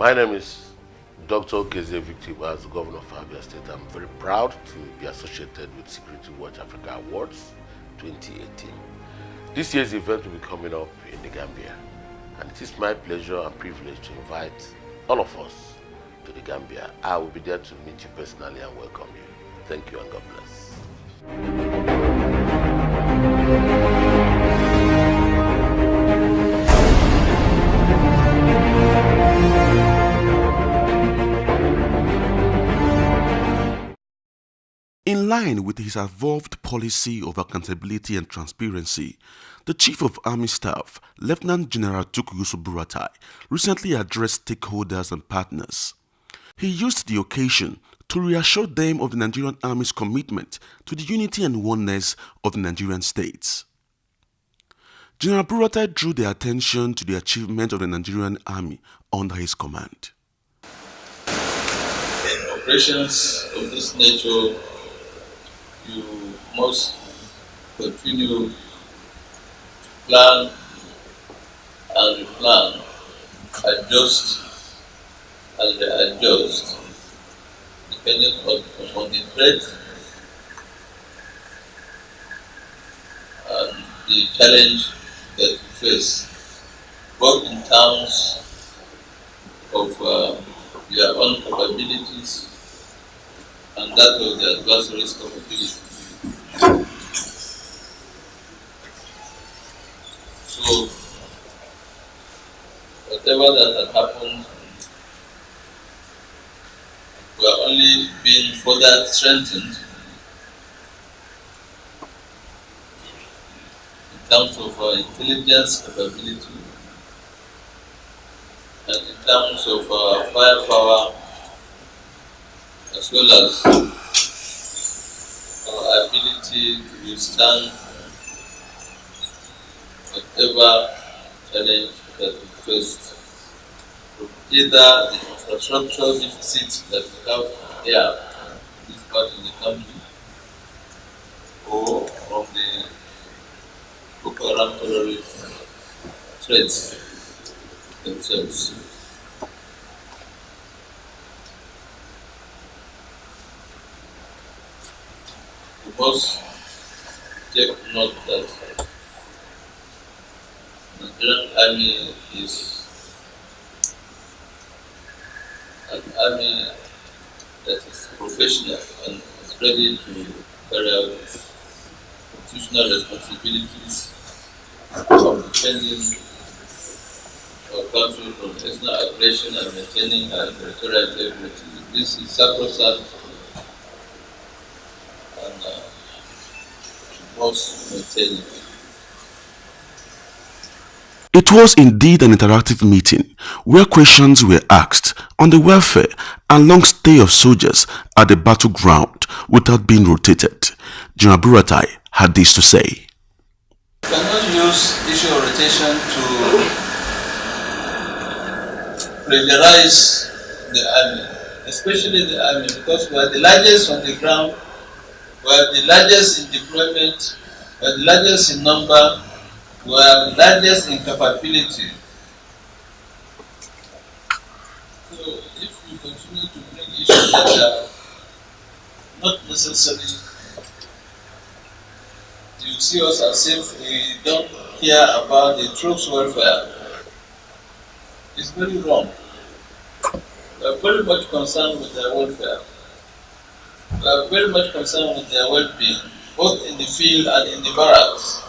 My name is Dr. Keze Victim as the Governor of Abia State. I'm very proud to be associated with Security Watch Africa Awards 2018. This year's event will be coming up in the Gambia, and it is my pleasure and privilege to invite all of us to the Gambia. I will be there to meet you personally and welcome you. Thank you and God bless. In line with his evolved policy of accountability and transparency, the Chief of Army Staff, Lieutenant General Tukur Yusuf Buratai, recently addressed stakeholders and partners. He used the occasion to reassure them of the Nigerian Army's commitment to the unity and oneness of the Nigerian states. General Buratai drew their attention to the achievement of the Nigerian Army under his command. In operations of this nature, you must continue to plan and replan, adjust and readjust, depending on the threat and the challenge that you face, both in terms of your own capabilities and that of the adversary's capability. So, whatever that had happened, we are only being further strengthened in terms of our intelligence capability and in terms of our firepower, as well as our ability to withstand whatever challenge that we faced, from either the infrastructure deficit that we have here in this part of the country, or from the Boko Haram terrorist threats themselves. We must take note that the Nigerian Army is an army that is professional and is ready to carry out constitutional responsibilities of defending our country from external aggression and maintaining our territorial integrity. This is sacrosanct and must maintain it. It was indeed an interactive meeting where questions were asked on the welfare and long stay of soldiers at the battleground without being rotated. General Buratai had this to say. You cannot use issue of rotation to pressurize the army, especially the army, because we are the largest on the ground, we are the largest in deployment, we are the largest in number, we are the largest in capability. So if we continue to bring issues that are not necessary, you see us as if we don't care about the troops' welfare. It's very wrong. We are very much concerned with their welfare. We are very much concerned with their well-being, both in the field and in the barracks.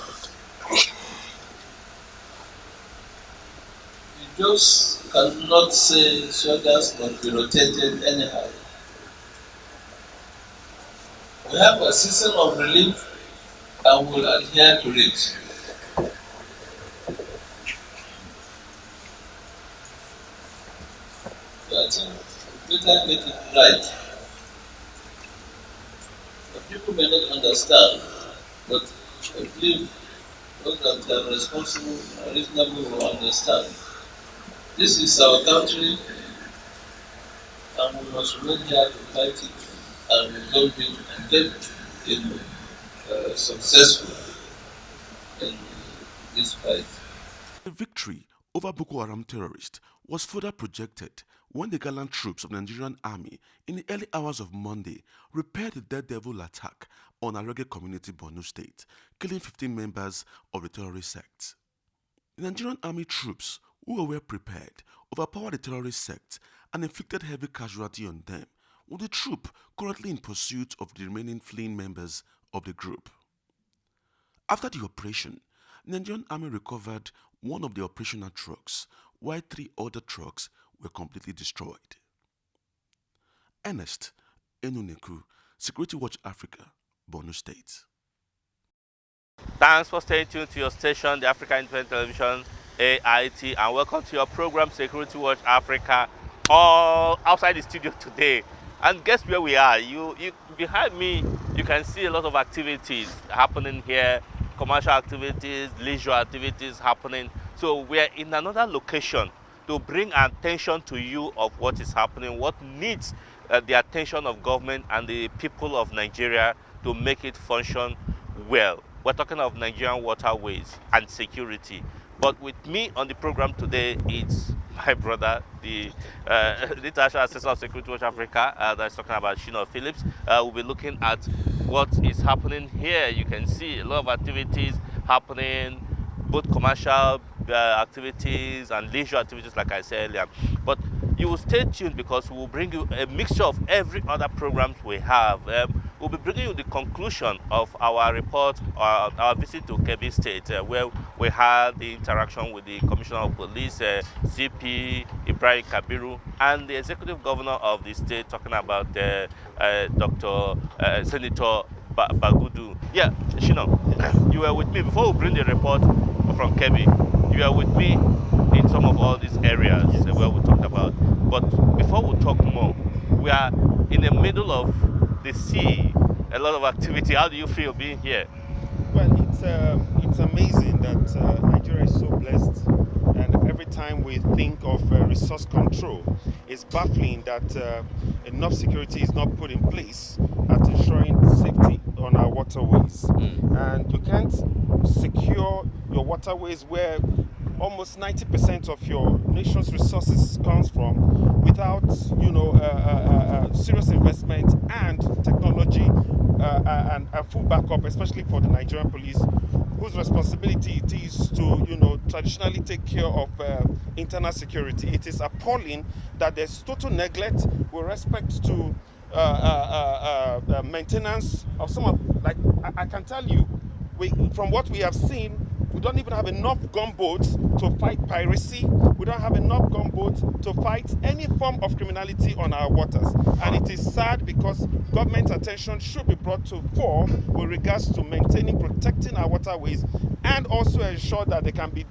You just cannot say soldiers must be rotated anyhow. We have a system of relief and will adhere to it. So I think better get it right. But people may not understand, but I believe those that are responsible and reasonable will understand. This is our country, and we must remain here to fight it and resolve it and get it successful in this fight. The victory over Boko Haram terrorists was further projected when the gallant troops of the Nigerian army in the early hours of Monday repaired the daredevil attack on a reggae community Borno State, killing 15 members of the terrorist sect. The Nigerian army troops, who were well prepared, overpowered the terrorist sect and inflicted heavy casualty on them, with the troop currently in pursuit of the remaining fleeing members of the group. After the operation, the Nigerian army recovered one of the operational trucks, while 3 other trucks were completely destroyed. Ernest Enuneku, Security Watch Africa, Borno State. Thanks for staying tuned to your station, the Africa Independent Television, AIT, and welcome to your program, Security Watch Africa, all outside the studio today. And guess where we are? You behind me, you can see a lot of activities happening here, commercial activities, leisure activities happening. So we are in another location to bring attention to you of what is happening, what needs the attention of government and the people of Nigeria to make it function well. We're talking of Nigerian waterways and security. But with me on the program today, it's my brother, the International Assessor of Security Watch Africa, that's talking about Shino Phillips. We'll be looking at what is happening here. You can see a lot of activities happening, both commercial activities and leisure activities, like I said earlier. But you will stay tuned because we will bring you a mixture of every other programs we have. We'll be bringing you the conclusion of our report, our visit to Kebbi State, where we had the interaction with the Commissioner of Police, CP Ibrahim Kabiru, and the Executive Governor of the state, talking about Senator Bagudu. Yeah, Shino, you were with me before we bring the report from Kebbi. You were with me in some of all these areas where we talked about. But before we talk more, we are in the middle of the sea, a lot of activity. How do you feel being here? Well, it's amazing that Nigeria is so blessed, and every time we think of resource control, it's baffling that enough security is not put in place at ensuring safety on our waterways. And you can't secure your waterways where almost 90% of your nation's resources comes from without, serious investment and technology and full backup, especially for the Nigerian police, whose responsibility it is to, traditionally take care of internal security. It is appalling that there's total neglect with respect to maintenance of some of, like, I can tell you, from what we have seen, we don't even have enough gunboats to fight piracy. We don't have enough gunboats to fight any form of criminality on our waters. And it is sad because government attention should be brought to fore with regards to maintaining, protecting our waterways, and also ensure that there can be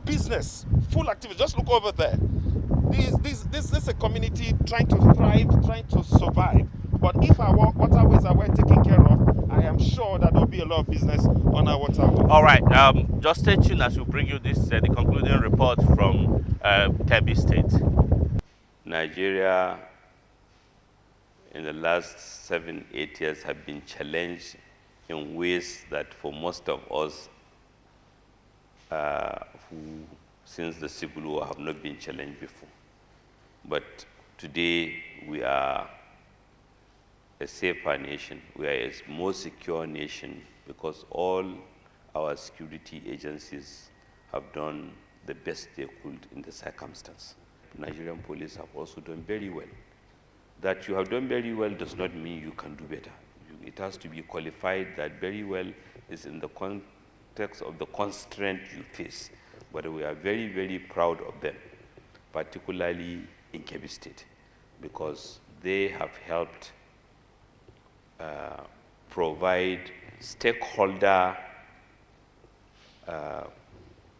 business, full activity. Just look over there. This is a community trying to thrive, trying to survive. But if our waterways are well taken care of, I am sure that there will be a lot of business on our waterways. All right, just stay tuned as we bring you this the concluding report from Kebbi State. Nigeria in the last 7-8 years have been challenged in ways that for most of us who since the Civil War have not been challenged before. But today we are a safer nation, we are a more secure nation because all our security agencies have done the best they could in the circumstance. Nigerian police have also done very well. That you have done very well does not mean you can do better. It has to be qualified that very well is in the context of the constraint you face. But we are very, very proud of them, particularly in Kebbi State, because they have helped provide stakeholder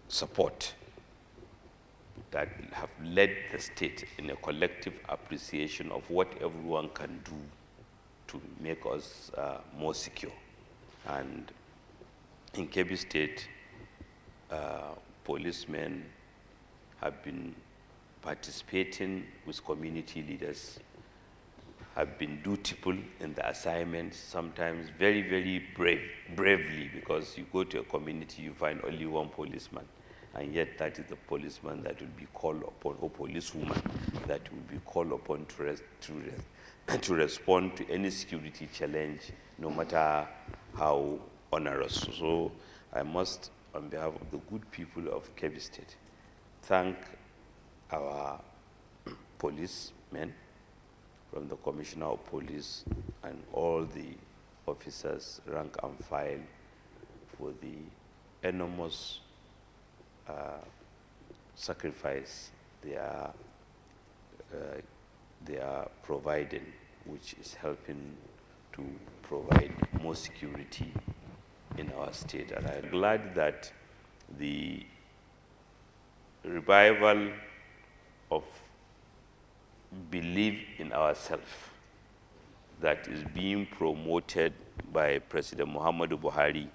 support that have led the state in a collective appreciation of what everyone can do to make us more secure. And in Kebbi State, policemen have been participating with community leaders, have been dutiful in the assignments, sometimes very, very bravely, because you go to a community, you find only one policeman. and yet that is the policeman that will be called upon, or policewoman that will be called upon to respond to any security challenge, no matter how onerous. So I must, on behalf of the good people of Kebbi State, thank our policemen, from the Commissioner of Police and all the officers, rank and file, for the enormous sacrifice they are providing, which is helping to provide more security in our state. And I'm glad that the revival of belief in ourselves that is being promoted by President Muhammadu Buhari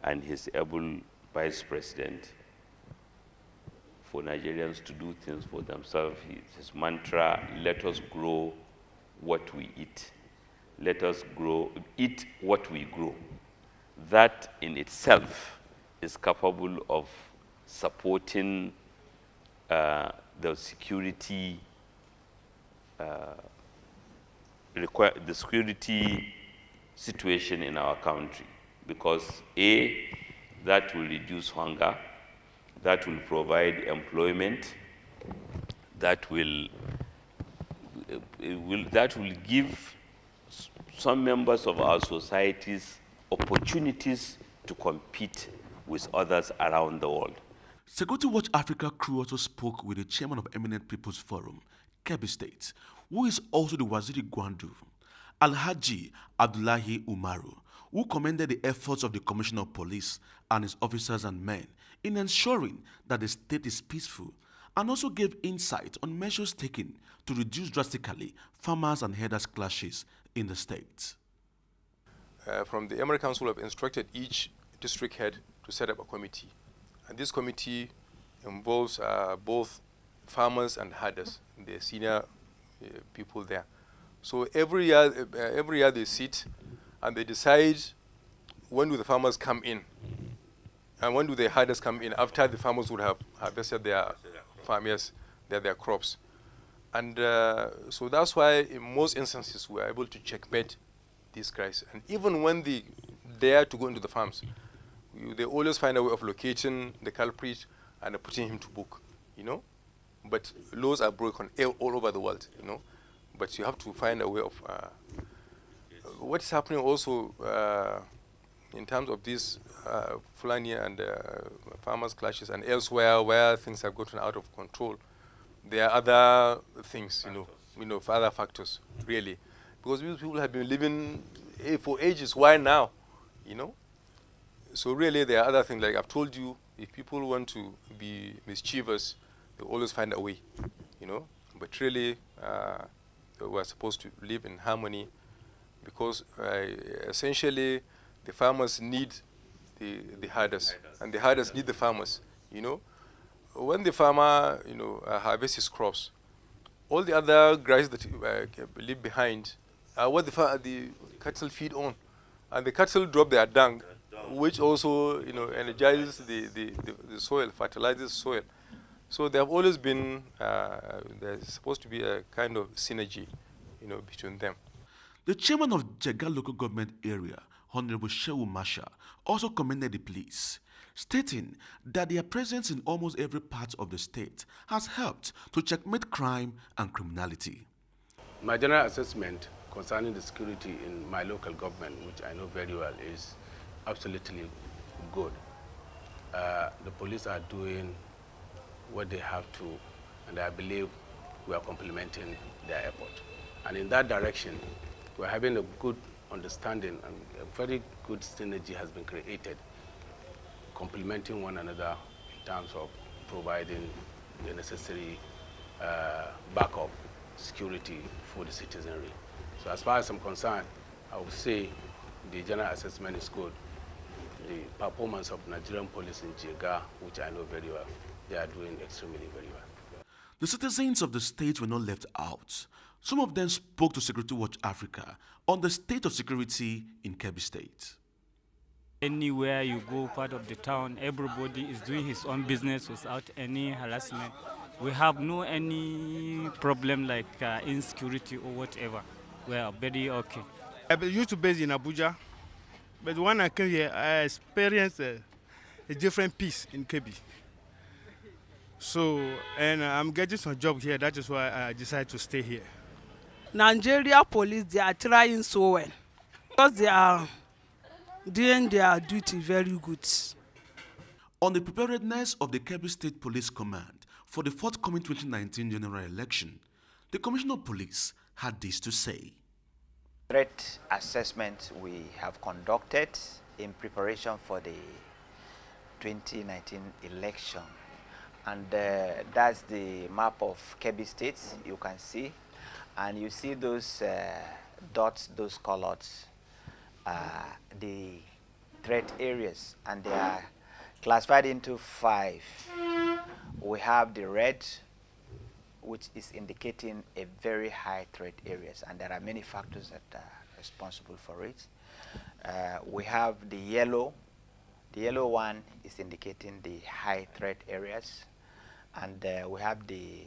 and his able vice president for Nigerians to do things for themselves. His mantra, let us grow what we eat. Let us eat what we grow. That in itself is capable of supporting the security situation in our country, because A, that will reduce hunger, that will provide employment, that will give some members of our societies opportunities to compete with others around the world. Security Watch Africa crew also spoke with the chairman of Eminent People's Forum, Kebbi State, who is also the Waziri Gwandu, Alhaji Abdullahi Umaru, who commended the efforts of the Commissioner of Police and his officers and men in ensuring that the state is peaceful, and also gave insight on measures taken to reduce drastically farmers and herders clashes in the state. From the Emirate Council, have instructed each district head to set up a committee. And this committee involves both farmers and herders, the senior people there. So every year they sit and they decide when do the farmers come in and when do the herders come in after the farmers would have harvested their farmers, their crops. And so that's why in most instances we are able to checkmate these guys. And even when they dare to go into the farms, they always find a way of locating the culprit and putting him to book, you know. But laws are broken all over the world, you know. But you have to find a way of what's happening also in terms of this Fulani and farmers' clashes and elsewhere where things have gotten out of control. There are other things, other factors, really. Because these people have been living for ages. Why now? You know? So really there are other things. Like I've told you, if people want to be mischievous, they always find a way, you know? But really, we're supposed to live in harmony because essentially the farmers need the herders and the herders need the farmers, you know? When the farmer, harvests his crops, all the other grass that leave behind are what the cattle feed on. And the cattle drop their dung, which also, energizes the soil, fertilizes soil. So there have always been, there's supposed to be a kind of synergy, between them. The chairman of Jega local government area, Honorable Shehu Masha, also commended the police, stating that their presence in almost every part of the state has helped to checkmate crime and criminality. My general assessment concerning the security in my local government, which I know very well, is absolutely good. The police are doing what they have to, and I believe we are complementing their effort. And in that direction, we're having a good understanding and a very good synergy has been created, complementing one another in terms of providing the necessary backup security for the citizenry. So as far as I'm concerned, I would say the general assessment is good. The performance of Nigerian police in Jega, which I know very well, they are doing extremely very well. The citizens of the state were not left out. Some of them spoke to Security Watch Africa on the state of security in Kebbi State. Anywhere you go, part of the town, everybody is doing his own business without any harassment. We have no any problem like insecurity or whatever. We are very okay. I used to base in Abuja, but when I came here, I experienced a different peace in Kebi. So, and I'm getting some job here. That is why I decided to stay here. Nigeria police, they are trying so well because they are doing their duty very good. On the preparedness of the Kebbi State Police Command for the forthcoming 2019 general election, the Commissioner of Police had this to say. Threat assessment we have conducted in preparation for the 2019 election, and that's the map of Kebbi State you can see, and you see those dots, those colors, the threat areas, and they are classified into 5. We have the red, which is indicating a very high threat areas, and there are many factors that are responsible for it. We have the yellow. The yellow one is indicating the high threat areas, and we have the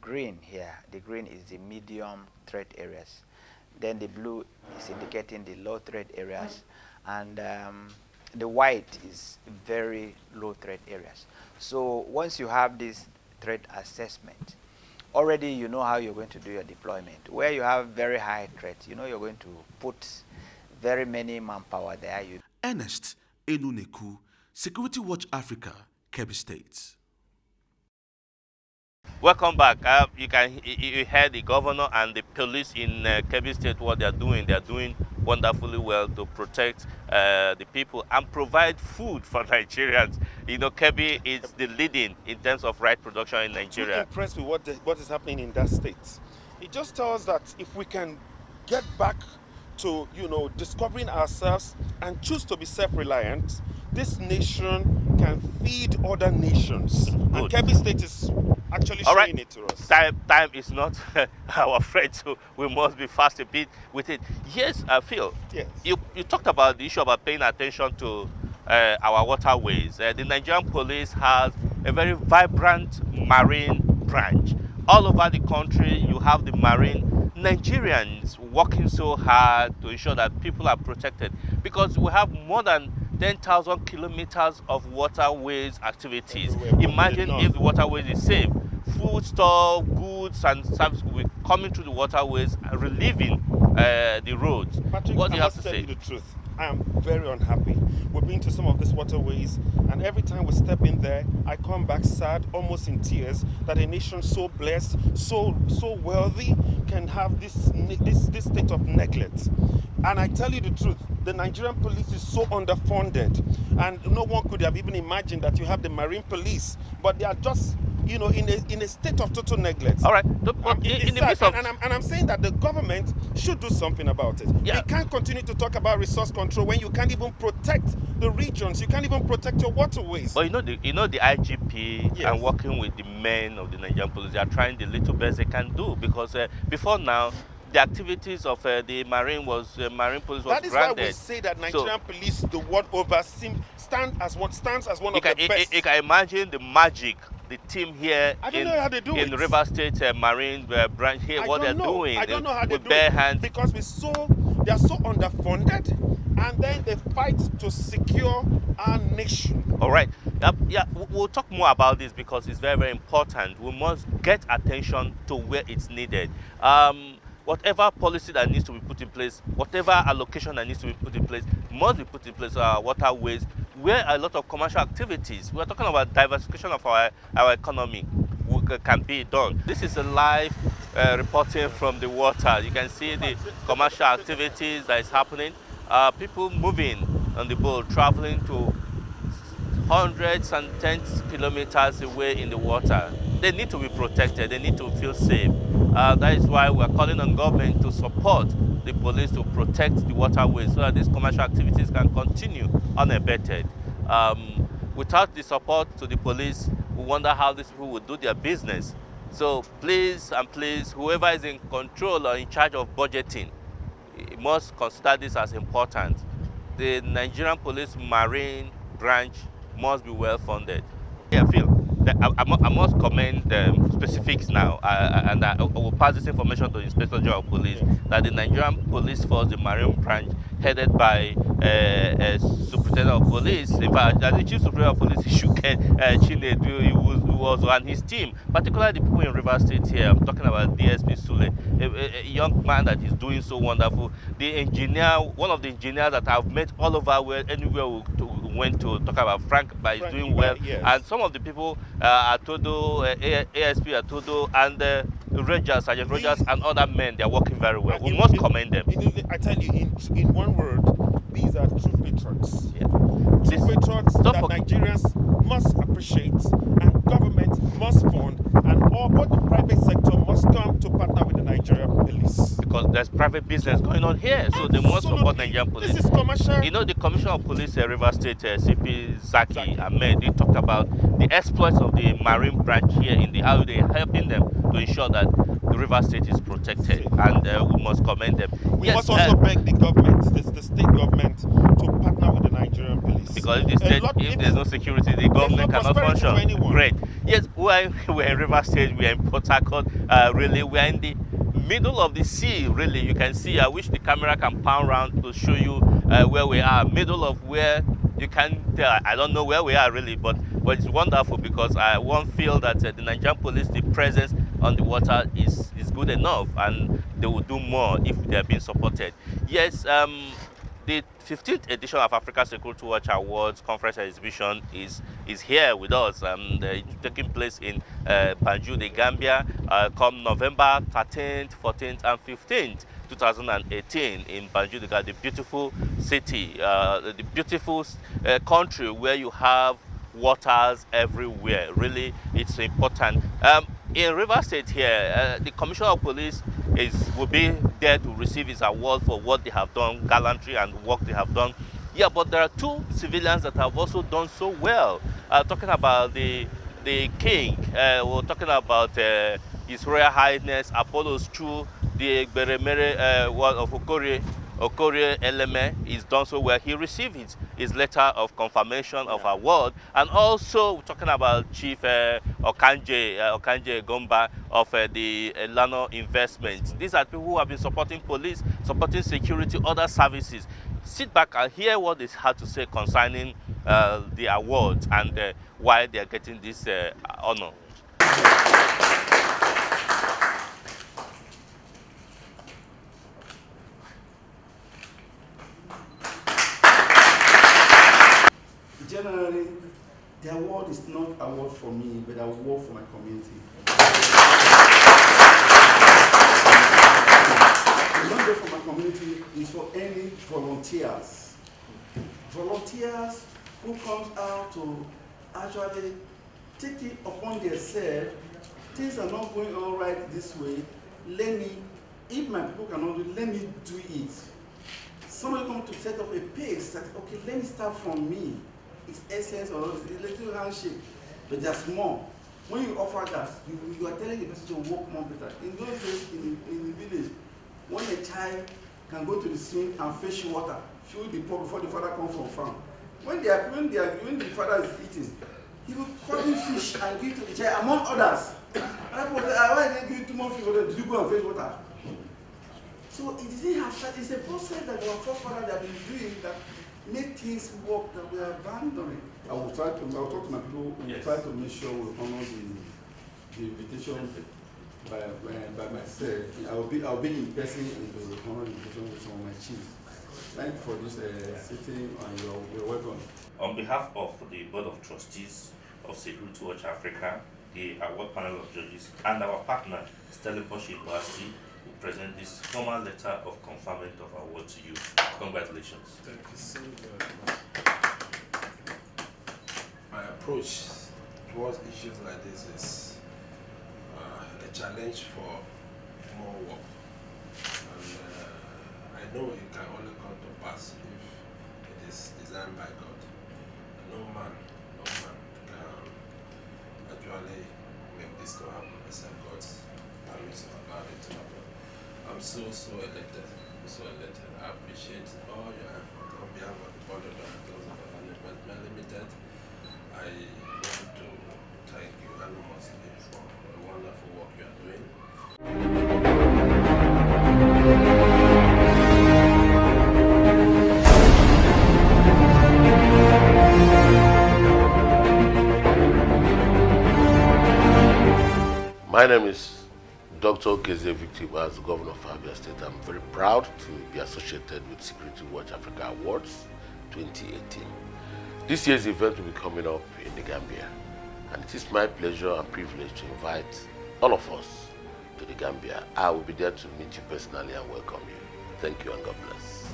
green here. The green is the medium threat areas. Then the blue is indicating the low threat areas, and the white is very low threat areas. So once you have this threat assessment, already you know how you're going to do your deployment. Where you have very high threat, you know you're going to put very many manpower there. Ernest Enuneku, Security Watch Africa, Kebbi State. Welcome back. You heard the governor and the police in Kebbi State what they are doing. They are doing wonderfully well to protect the people and provide food for Nigerians. You know, Kebbi is the leading in terms of rice production in Nigeria. I'm impressed with what is happening in that state. It just tells that if we can get back to, discovering ourselves and choose to be self-reliant, this nation can feed other nations. Good. And Kebbi State is actually showing it to us. Time is not our friend, so we must be fast a bit with it. Yes, Phil. Yes. You talked about the issue about paying attention to our waterways. The Nigerian police has a very vibrant marine branch. All over the country, you have the marine Nigerians working so hard to ensure that people are protected, because we have more than 10,000 kilometers of waterways activities. Imagine if the waterways is safe. Foodstuff, goods, and services will be coming through the waterways and relieving the roads. Patrick, what do you have to tell say? You the truth. I am very unhappy. We've been to some of these waterways, and every time we step in there, I come back sad, almost in tears, that a nation so blessed, so wealthy, can have this state of neglect. And I tell you the truth, the Nigerian police is so underfunded, and no one could have even imagined that you have the marine police, but they are just, in a state of total neglect. All right. I'm saying that the government should do something about it. Yeah. You can't continue to talk about resource control when you can't even protect the regions. You can't even protect your waterways. But the IGP Yes. and working with the men of the Nigerian police, they are trying the little best they can do, because before now, the activities of the marine police was granted. That is why we say that Nigerian police, the world over, stands as one of the best. You can imagine the magic the team here in River State Marine branch here, what they're doing. I don't know how they with do bare it, hands. because they are so underfunded, and then they fight to secure our nation. All right. Yeah, we'll talk more about this because it's very, very important. We must get attention to where it's needed. Whatever policy that needs to be put in place, whatever allocation that needs to be put in place, must be put in place waterways, where a lot of commercial activities, we're talking about diversification of our economy, can be done. This is a live reporting from the water. You can see the commercial activities that is happening. People moving on the boat, traveling to hundreds and tens kilometers away in the water. They need to be protected. They need to feel safe. That is why we are calling on government to support the police to protect the waterways so that these commercial activities can continue unabated. Without the support to the police, we wonder how these people will do their business. So please, whoever is in control or in charge of budgeting, must consider this as important. the Nigerian Police Marine branch must be well funded. Yeah, Phil, I must comment the specifics now, and I will pass this information to the Inspector General of Police, that the Nigerian Police Force, the Marine branch, headed by a Superintendent of Police, in fact, the Chief Superintendent of Police, Chinedu, he was and his team, particularly the people in River State here. I'm talking about DSP Sule, a young man that is doing so wonderful. The engineer, one of the engineers that I've met all over anywhere we went to talk about, Frank, but he's doing well. Yes. And some of the people, Atodo, ASP Atodo, and Rogers, Sergeant Rogers, and other men, they are working very well. We must commend them. I tell you, in one word, these are true patriots. Yeah. True patriots that Nigerians must appreciate, and government must fund, and both the private sector must come to partner with the Nigerian police. Because there's private business going on here, so they must support Nigerian police. This is commercial. You know, the Commissioner of Police, River State, CP Zaki Ahmed, they talked about the exploits of the Marine branch here in the how they're helping them to ensure that the River State is protected, and we must commend them. We must also beg the government, the state government, to partner with the Nigerian police. Because if there's no security, the government cannot function. Great. Yes, we're in River State, we're in Port Harcourt, really, we're in the middle of the sea, really. You can see, I wish the camera can pan around to show you where we are, middle of where you can tell. I don't know where we are really, but it's wonderful, because I won't feel that the Nigerian police, the presence on the water is good enough, and they will do more if they are being supported. Yes, the 15th edition of Africa Security Watch Awards Conference Exhibition is here with us. It's taking place in Banjul, the Gambia, come November 13th, 14th, and 15th. 2018 in Banjul, the beautiful city, the beautiful country where you have waters everywhere. Really, it's important. In River State here, the Commissioner of Police will be there to receive his award for what they have done, gallantry and work they have done. Yeah, but there are two civilians that have also done so well. Talking about the king, we're talking about His Royal Highness Apollo's Chu, the Beremere one of Okorie Eleme is done so well. He received his letter of confirmation of award, and also we're talking about Chief Okanje Gomba of the Lano Investment. These are people who have been supporting police, supporting security, other services. Sit back and hear what they had to say concerning the awards and why they are getting this honor. Generally, the award is not an award for me, but an award for my community. The number for my community is for any volunteers. Volunteers who comes out to actually take it upon themselves. Things are not going all right this way. If my people cannot do it, let me do it. Somebody come to set up a pace that, okay, let me start from me. It's essence or a little handshake, but there's more. When you offer that, you are telling the person to work more better. In those days, in the village, when a child can go to the stream and fetch water, fill the pot before the father comes from farm. When the father is eating, he will cut fish and give to the child, among others. Why did they give you too much fish water? Did you go and fetch water? So it didn't have that. It's a process that our forefathers have been doing that make things work that we are abandoning. I will talk to my people. We will try to make sure we honor the invitation by myself. I'll be in person and to honor the invitation with some of my chiefs. Thank you for this sitting, and you're welcome. On behalf of the Board of Trustees of Security Watch Africa, the award panel of judges, and our partner, Stellenbosch University, we present this formal letter of conferment of award to you. Congratulations. Thank you so very much. My approach towards issues like this is a challenge for more work. And I know it can only come to pass if it is designed by God. No man can actually make this to happen except God's permission about it to happen. I'm so elated. I appreciate all your effort on behalf of board of directors of Management Limited. I want to thank you enormously for the wonderful work you are doing. My name is Dr. Keze Victim as the governor of Abia State. I'm very proud to be associated with Security Watch Africa Awards 2018. This year's event will be coming up in the Gambia, and it is my pleasure and privilege to invite all of us to the Gambia. I will be there to meet you personally and welcome you. Thank you and God bless.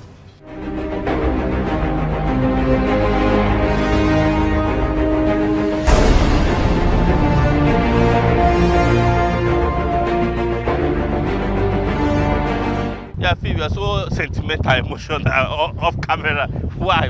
Yeah, Phil, you are so sentimental, emotional off camera. Why?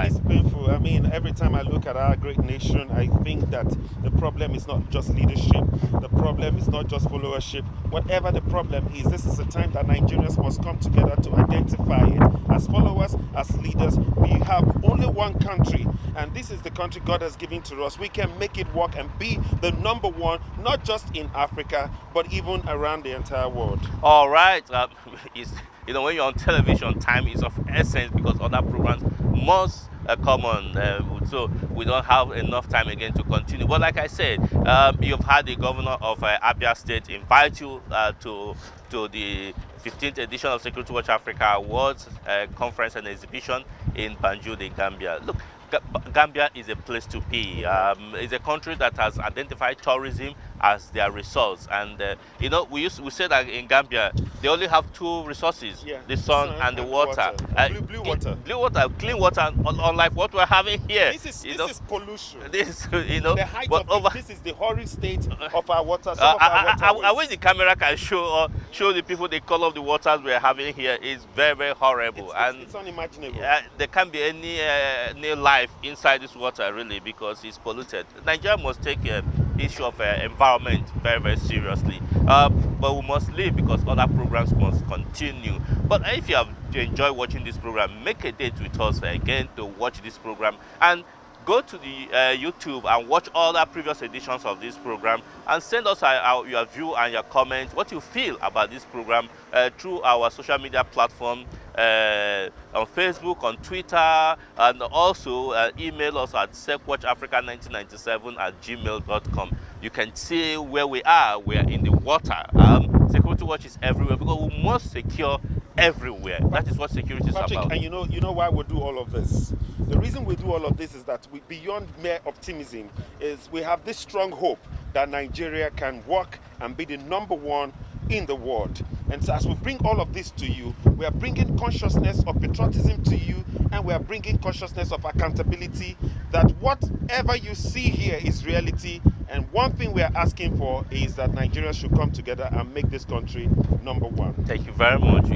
It's painful. I mean, every time I look at our great nation, I think that the problem is not just leadership. The problem is not just followership. Whatever the problem is, this is a time that Nigerians must come together to identify it. As followers, as leaders, we have only one country, and this is the country God has given to us. We can make it work and be the number one, not just in Africa, but even around the entire world. All right. You know, when you're on television, time is of essence because other programs must come on. So we don't have enough time again to continue. But like I said, you've had the governor of Abia State invite you to the 15th edition of Security Watch Africa Awards conference and exhibition in Banjul, the Gambia. Look, Gambia is a place to be. It's a country that has identified tourism as their resource, and you know, we say that in Gambia they only have two resources: the sun and the water. Blue water. Blue water, clean water, unlike what we're having here. This is pollution. This, you know, the height of this is the horrid state of our water. I wish the camera can show the people the color of the waters we're having here is very, very horrible. It's unimaginable. There can't be any life inside this water really because it's polluted. Nigeria must take issue of environment very, very seriously. But we must live because other programs must continue. But if you have enjoyed watching this program, make a date with us again to watch this program, and go to the YouTube and watch all the previous editions of this program, and send us your view and your comments, what you feel about this program through our social media platform, on Facebook, on Twitter, and also email us at secwatchafrica1997@gmail.com. You can see where we are. We are in the water. Security Watch is everywhere because we must secure everywhere. That is what security is about. And you know why we do all of this? The reason we do all of this is that beyond mere optimism, is we have this strong hope that Nigeria can work and be the number one in the world. And so as we bring all of this to you, we are bringing consciousness of patriotism to you, and we are bringing consciousness of accountability, that whatever you see here is reality. And one thing we are asking for is that Nigeria should come together and make this country number one. Thank you very much.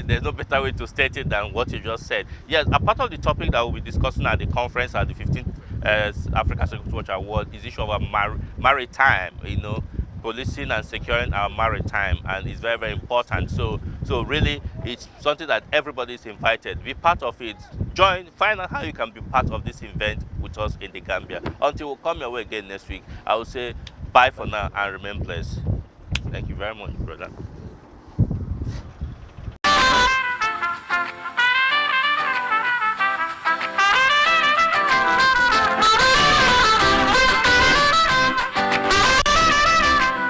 There's no better way to state it than what you just said. Yes, a part of the topic that we'll be discussing at the conference at the 15th Africa Security Watch Award is the issue of maritime, you know, policing and securing our maritime, and it's very, very important. So really, it's something that everybody is invited. Be part of it. Join, find out how you can be part of this event with us in the Gambia. Until we come your way again next week, I will say bye for now and remain blessed. Thank you very much, brother.